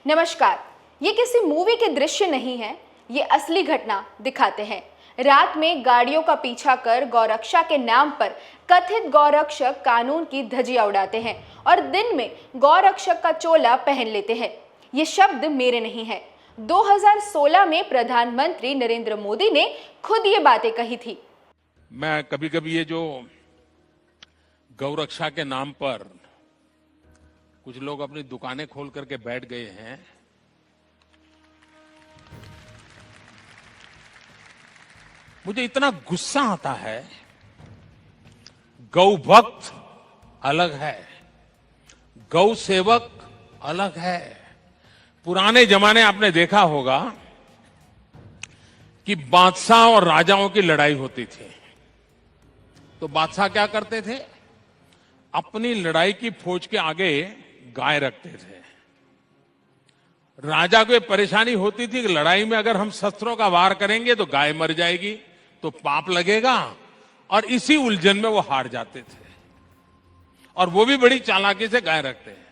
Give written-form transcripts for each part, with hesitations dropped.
नमस्कार। ये किसी मूवी के दृश्य नहीं है, ये असली घटना दिखाते हैं। रात में गाड़ियों का पीछा कर गौरक्षा के नाम पर कथित गौरक्षक कानून की धज्जियां उड़ाते हैं और दिन में गौरक्षक का चोला पहन लेते हैं। ये शब्द मेरे नहीं है। 2016 में प्रधानमंत्री नरेंद्र मोदी ने खुद ये बातें कही थी। मैं कभी कभी ये जो गौरक्षा के नाम पर कुछ लोग अपनी दुकानें खोल करके बैठ गए हैं, मुझे इतना गुस्सा आता है। गौ भक्त अलग है, गौ सेवक अलग है। पुराने जमाने आपने देखा होगा कि बादशाह और राजाओं की लड़ाई होती थी, तो बादशाह क्या करते थे? अपनी लड़ाई की फौज के आगे गाय रखते थे। राजा को परेशानी होती थी कि लड़ाई में अगर हम शस्त्रों का वार करेंगे तो गाय मर जाएगी, तो पाप लगेगा, और इसी उलझन में वो हार जाते थे। और वो भी बड़ी चालाकी से गाय रखते हैं।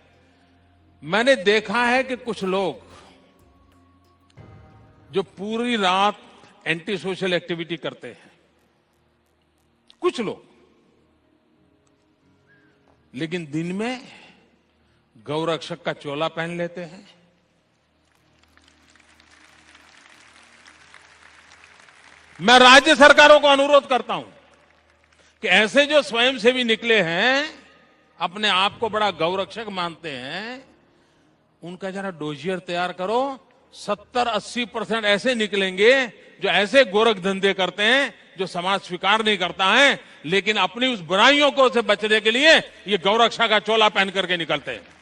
मैंने देखा है कि कुछ लोग जो पूरी रात एंटी सोशल एक्टिविटी करते हैं, कुछ लोग, लेकिन दिन में गौरक्षक का चोला पहन लेते हैं। मैं राज्य सरकारों को अनुरोध करता हूं कि ऐसे जो स्वयंसेवी निकले हैं, अपने आप को बड़ा गौरक्षक मानते हैं, उनका जरा डोजियर तैयार करो। 70-80% ऐसे निकलेंगे जो ऐसे गोरख धंधे करते हैं जो समाज स्वीकार नहीं करता है, लेकिन अपनी उस बुराइयों को से बचने के लिए ये गौरक्षा का चोला पहन करके निकलते हैं।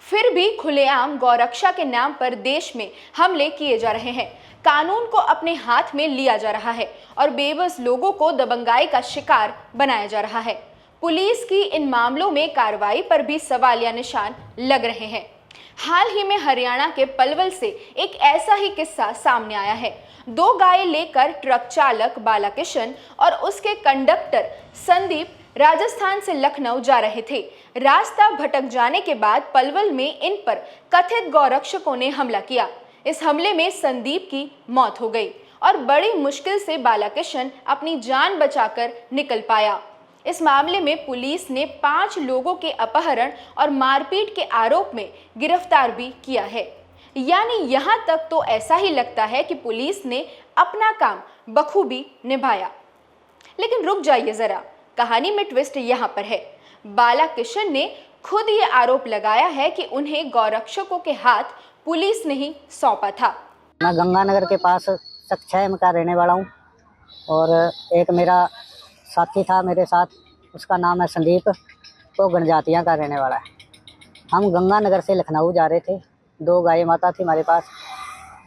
फिर भी खुलेआम गौरक्षा के नाम पर देश में हमले किए जा रहे हैं। कानून को अपने हाथ में लिया जा रहा है और बेबस लोगों को दबंगाई का शिकार बनाया जा रहा है। पुलिस की इन मामलों में कार्रवाई पर भी सवालिया निशान लग रहे हैं। हाल ही में हरियाणा के पलवल से एक ऐसा ही किस्सा सामने आया है। 2 गाय लेकर ट्रक चालक बालाकिशन और उसके कंडक्टर संदीप राजस्थान से लखनऊ जा रहे थे। रास्ता भटक जाने के बाद पलवल में इन पर कथित गौरक्षकों ने हमला किया। इस हमले में संदीप की मौत हो गई और बड़ी मुश्किल से बालाकिशन अपनी जान बचाकर निकल पाया। इस मामले में पुलिस ने 5 लोगों के अपहरण और मारपीट के आरोप में गिरफ्तार भी किया है। यानी यहां तक तो ऐसा ही लगता है कि पुलिस ने अपना काम बखूबी निभाया। लेकिन रुक जाइए जरा, कहानी में ट्विस्ट यहां पर है। बालाकिशन ने खुद ये आरोप लगाया है कि उन्हें गौरक्षकों के हाथ पुलिस ने ही सौंपा था। मैं गंगानगर के पास सक्षय का रहने वाला हूँ और एक मेरा साथी था मेरे साथ, उसका नाम है संदीप, वो गणजातियाँ का रहने वाला है। हम गंगानगर से लखनऊ जा रहे थे। 2 गाय माता थी हमारे पास,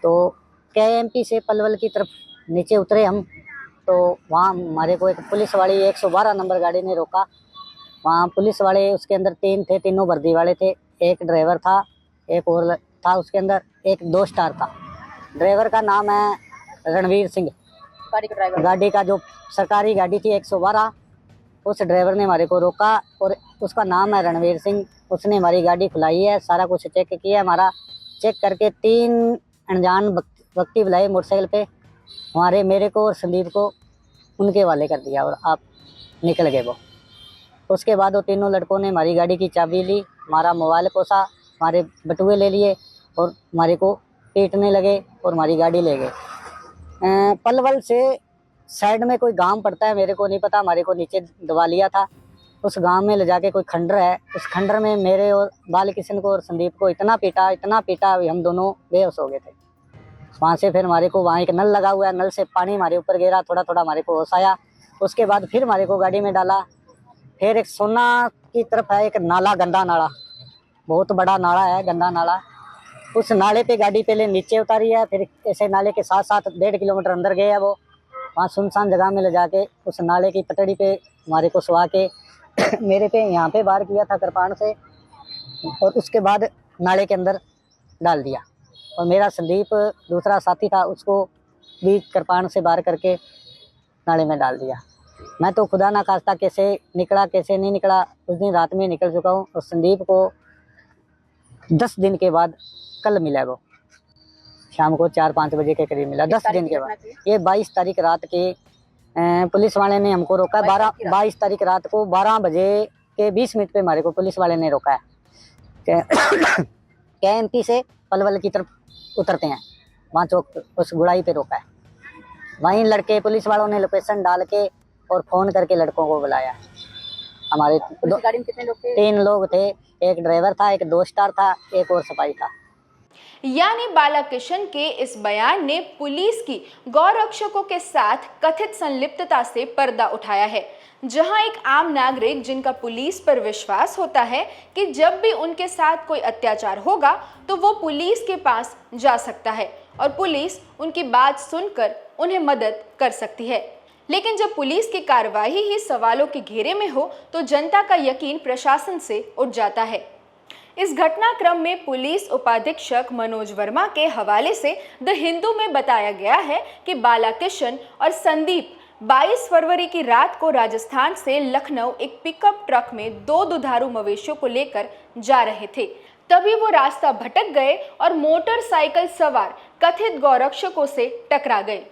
तो केएमपी से पलवल की तरफ नीचे उतरे हम, तो वहाँ हमारे को एक पुलिस वाली 112 नंबर गाड़ी ने रोका। वहाँ पुलिस वाले, उसके अंदर 3 थे, तीनों वर्दी वाले थे। एक ड्राइवर था, एक और था उसके अंदर, एक 2 स्टार था। ड्राइवर का नाम है रणवीर सिंह। गाड़ी का जो सरकारी गाड़ी थी 112, उस ड्राइवर ने हमारे को रोका और उसका नाम है रणवीर सिंह। उसने हमारी गाड़ी खुलाई है, सारा कुछ चेक किया हमारा। चेक करके 3 अनजान व्यक्ति बुलाए मोटरसाइकिल पे, मेरे को और संदीप को उनके वाले कर दिया और आप निकल गए वो। उसके बाद वो तीनों लड़कों ने हमारी गाड़ी की चाबी ली, हमारा मोबाइल पोसा, हमारे बटुए ले लिए और हमारे को पीटने लगे और हमारी गाड़ी ले गए। पलवल से साइड में कोई गांव पड़ता है, मेरे को नहीं पता, हमारे को नीचे दबा लिया था। उस गांव में ले जाके कोई खंडर है, उस खंडर में मेरे और बालकिशन को और संदीप को इतना पीटा हम दोनों बेहोश हो गए थे। वहाँ से फिर हमारे को, वहाँ एक नल लगा हुआ है, नल से पानी हमारे ऊपर गिरा, थोड़ा थोड़ा हमारे को होश आया। उसके बाद फिर हमारे को गाड़ी में डाला। फिर एक सोना की तरफ है एक नाला, गंदा नाला, बहुत बड़ा नाला है, गंदा नाला। उस नाले पे गाड़ी पहले नीचे उतारी है, फिर ऐसे नाले के साथ साथ 1.5 किलोमीटर अंदर गए है वो। वहाँ सुनसान जगह में ले जाके उस नाले की पटड़ी पे हमारे को सुहा के मेरे पे यहाँ पे वार किया था कृपाण से, और उसके बाद नाले के अंदर डाल दिया। और मेरा संदीप दूसरा साथी था, उसको भी कृपाण से वार करके नाले में डाल दिया। मैं तो खुदा ना खास्ता कैसे निकला कैसे नहीं निकला, उस दिन रात में निकल चुका हूँ। और संदीप को 10 दिन के बाद कल मिला वो, शाम को 4-5 बजे के करीब मिला, 10 दिन के बाद। ये 22 तारीख रात के पुलिस वाले ने हमको रोका। 22 तारीख रात को 12 बजे के 20 मिनट पे हमारे को पुलिस वाले ने रोका है। क्या एमपी से पलवल की तरफ उतरते हैं, वहाँ चौक उस गुड़ाई पे रोका है। वहीं लड़के पुलिस वालों ने लोकेशन डाल के और फोन करके लड़कों को बुलाया। हमारे गाड़ी में कितने लोग थे? 3 लोग थे, एक ड्राइवर था, एक 2 स्टार था, एक और सिपाही था। यानी बालाकिशन के इस बयान ने पुलिस की गौरक्षकों के साथ कथित संलिप्तता से पर्दा उठाया है। जहां एक आम नागरिक जिनका पुलिस पर विश्वास होता है कि जब भी उनके साथ कोई अत्याचार होगा तो वो पुलिस के पास जा सकता है और पुलिस उनकी बात सुनकर उन्हें मदद कर सकती है। लेकिन जब पुलिस की कार्रवाई ही सवालों के घेरे में हो तो जनता का यकीन प्रशासन से उठ जाता है। इस घटनाक्रम में पुलिस उपाधीक्षक मनोज वर्मा के हवाले से द हिंदू में बताया गया है कि बालाकिशन और संदीप 22 फरवरी की रात को राजस्थान से लखनऊ एक पिकअप ट्रक में 2 दुधारू मवेशियों को लेकर जा रहे थे। तभी वो रास्ता भटक गए और मोटरसाइकिल सवार कथित गौरक्षकों से टकरा गए।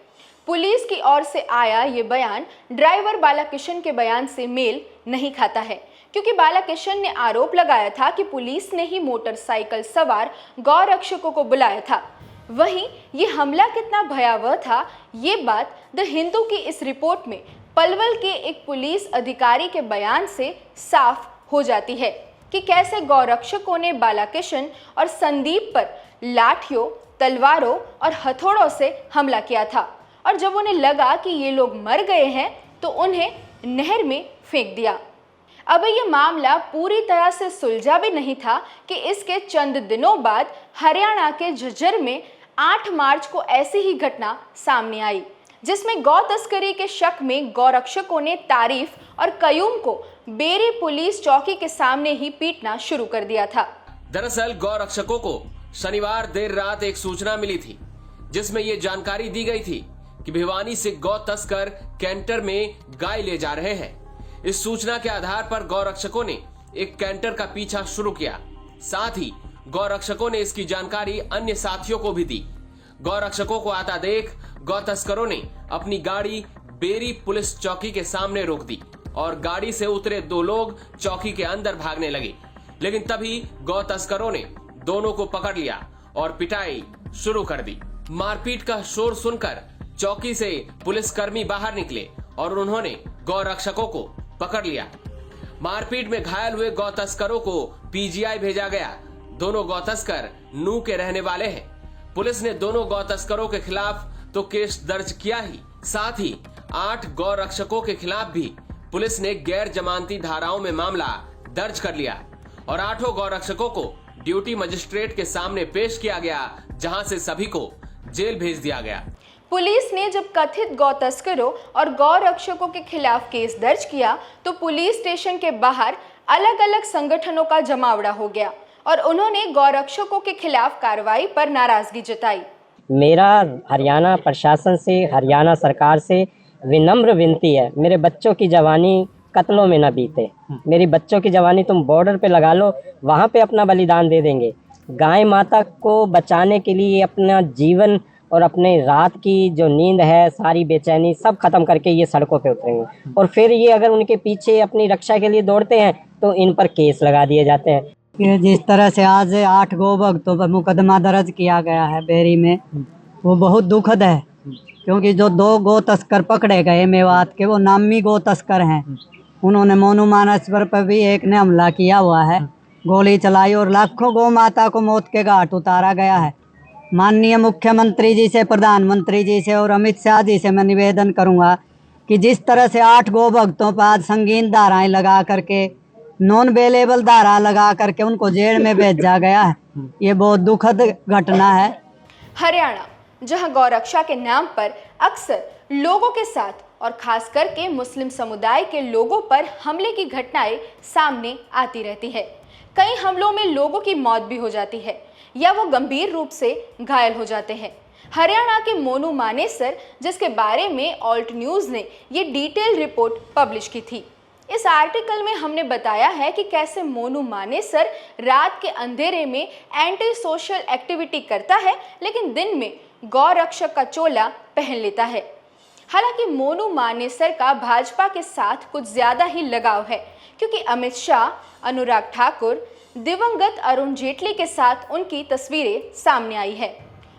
पुलिस की ओर से आया ये बयान ड्राइवर बालाकिशन के बयान से मेल नहीं खाता है, क्योंकि बालाकिशन ने आरोप लगाया था कि पुलिस ने ही मोटरसाइकिल सवार गौरक्षकों को बुलाया था। वहीं ये हमला कितना भयावह था, ये बात द हिंदू की इस रिपोर्ट में पलवल के एक पुलिस अधिकारी के बयान से साफ हो जाती है कि कैसे गौरक्षकों ने बालाकिशन और संदीप पर लाठियों, तलवारों और हथौड़ों से हमला किया था और जब उन्हें लगा कि ये लोग मर गए हैं तो उन्हें नहर में फेंक दिया। अब ये मामला पूरी तरह से सुलझा भी नहीं था कि इसके चंद दिनों बाद हरियाणा के झज्जर में 8 मार्च को ऐसी ही घटना सामने आई, जिसमें गौ तस्करी के शक में गौरक्षकों ने तारीफ और कयूम को बेरी पुलिस चौकी के सामने ही पीटना शुरू कर दिया था। दरअसल गौरक्षकों को शनिवार देर रात एक सूचना मिली थी, जिसमें ये जानकारी दी गई थी कि भिवानी से गौ तस्कर कैंटर में गाय ले जा रहे हैं। इस सूचना के आधार पर गौरक्षकों ने एक कैंटर का पीछा शुरू किया। साथ ही गौरक्षकों ने इसकी जानकारी अन्य साथियों को भी दी। गौरक्षकों को आता देख गौ तस्करों ने अपनी गाड़ी बेरी पुलिस चौकी के सामने रोक दी और गाड़ी से उतरे 2 लोग चौकी के अंदर भागने लगे। लेकिन तभी गौ तस्करों ने दोनों को पकड़ लिया और पिटाई शुरू कर दी। मारपीट का शोर सुनकर चौकी से पुलिसकर्मी बाहर निकले और उन्होंने गौरक्षकों को पकड़ लिया। मारपीट में घायल हुए गौ तस्करों को पीजीआई भेजा गया। दोनों गौ तस्कर नू के रहने वाले हैं। पुलिस ने दोनों गौ तस्करों के खिलाफ तो केस दर्ज किया ही, साथ ही 8 गौ रक्षकों के खिलाफ भी पुलिस ने गैर जमानती धाराओं में मामला दर्ज कर लिया और 8 गौ रक्षकों को ड्यूटी मजिस्ट्रेट के सामने पेश किया गया, जहां से सभी को जेल भेज दिया गया। पुलिस ने जब कथित गौ तस्करों और गौ रक्षकों के खिलाफ केस दर्ज किया तो पुलिस स्टेशन के बाहर अलग अलग संगठनों का जमावड़ा हो गया और उन्होंने गौ रक्षकों के खिलाफ कार्रवाई पर नाराजगी जताई। मेरा हरियाणा प्रशासन से, हरियाणा सरकार से विनम्र विनती है, मेरे बच्चों की जवानी कत्लों में न बीते। मेरी बच्चों की जवानी तुम बॉर्डर पे लगा लो, वहाँ पे अपना बलिदान दे देंगे। गाय माता को बचाने के लिए अपना जीवन और अपने रात की जो नींद है, सारी बेचैनी सब खत्म करके ये सड़कों पे उतरेंगे। और फिर ये अगर उनके पीछे अपनी रक्षा के लिए दौड़ते हैं तो इन पर केस लगा दिए जाते हैं। कि जिस तरह से आज 8 गौ भक्तों पर मुकदमा दर्ज किया गया है बेरी में, वो बहुत दुखद है, क्योंकि जो 2 गौ तस्कर पकड़े गए मेवात के, वो नामी गौ तस्कर हैं। उन्होंने मोनू मानेश्वर पर भी एक ने हमला किया हुआ है, गोली चलाई और लाखों गौ माता को मौत के घाट उतारा गया है। माननीय मुख्यमंत्री जी से, प्रधानमंत्री जी से और अमित शाह जी से मैं निवेदन करूंगा कि जिस तरह से 8 गौ भक्तों पर आज संगीन धाराएं लगा करके, नॉन अवेलेबल धारा लगा करके उनको जेल में भेजा गया है, ये बहुत दुखद घटना है। हरियाणा, जहां गौरक्षा के नाम पर अक्सर लोगों के साथ और खास करके मुस्लिम समुदाय के लोगों पर हमले की घटनाएं सामने आती रहती है। कई हमलों में लोगों की मौत भी हो जाती है या वो गंभीर रूप से घायल हो जाते हैं। हरियाणा के मोनू मानेसर, जिसके बारे में ऑल्ट न्यूज़ ने ये डिटेल रिपोर्ट पब्लिश की थी, इस आर्टिकल में हमने बताया है कि कैसे मोनू मानेसर रात के अंधेरे में एंटी सोशल एक्टिविटी करता है, लेकिन दिन में गौ रक्षक का चोला पहन लेता है। हालांकि मोनू मानेसर का भाजपा के साथ कुछ ज्यादा ही लगाव है, क्योंकि अमित शाह, अनुराग ठाकुर, दिवंगत अरुण जेटली के साथ उनकी तस्वीरें सामने आई है।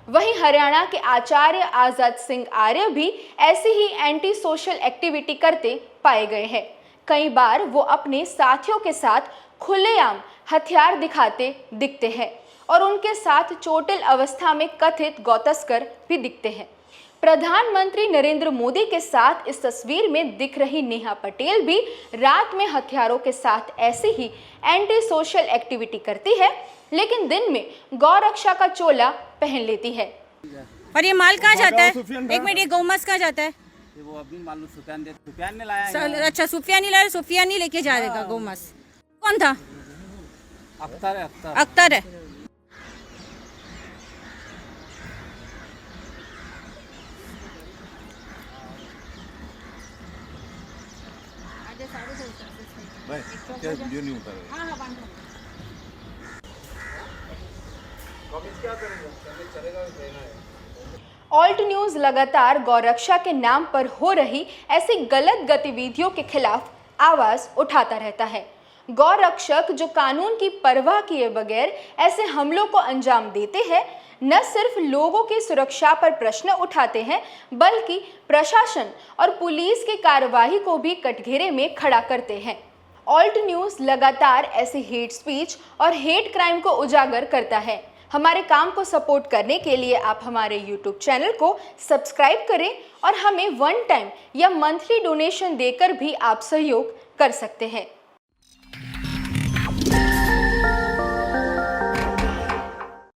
वहीं हरियाणा के आचार्य आजाद सिंह आर्य भी ऐसी ही एंटी सोशल एक्टिविटी करते पाए गए हैं। कई बार वो अपने साथियों के साथ खुलेआम हथियार दिखाते दिखते हैं और उनके साथ चोटिल अवस्था में कथित गौतस्कर भी दिखते हैं। प्रधानमंत्री नरेंद्र मोदी के साथ इस तस्वीर में दिख रही नेहा पटेल भी रात में हथियारों के साथ ऐसी ही एंटी सोशल एक्टिविटी करती है, लेकिन दिन में गौ रक्षा का चोला पहन लेती है। और ये माल कहाँ जाता है? एक मिनट, ये गौमांस कहाँ जाता है? वो अभी मालूम सुफियान ने लाया। अच्छा, सुफियान ही लाया, सुफियान ही लेके जाएगा गौमांस। कौन था? अख्तर है। अख्तर है। वीडियो नहीं उतारा। ऑल्ट न्यूज लगातार गौरक्षा के नाम पर हो रही ऐसी गलत गतिविधियों के खिलाफ आवाज उठाता रहता है। गौरक्षक जो कानून की परवाह किए बगैर ऐसे हमलों को अंजाम देते हैं, न सिर्फ लोगों की सुरक्षा पर प्रश्न उठाते हैं, बल्कि प्रशासन और पुलिस की कार्यवाही को भी कटघरे में खड़ा करते हैं। ऑल्ट न्यूज लगातार ऐसे हेट स्पीच और हेट क्राइम को उजागर करता है। हमारे काम को सपोर्ट करने के लिए आप हमारे YouTube चैनल को सब्सक्राइब करें और हमें वन टाइम या मंथली डोनेशन देकर भी आप सहयोग कर सकते हैं।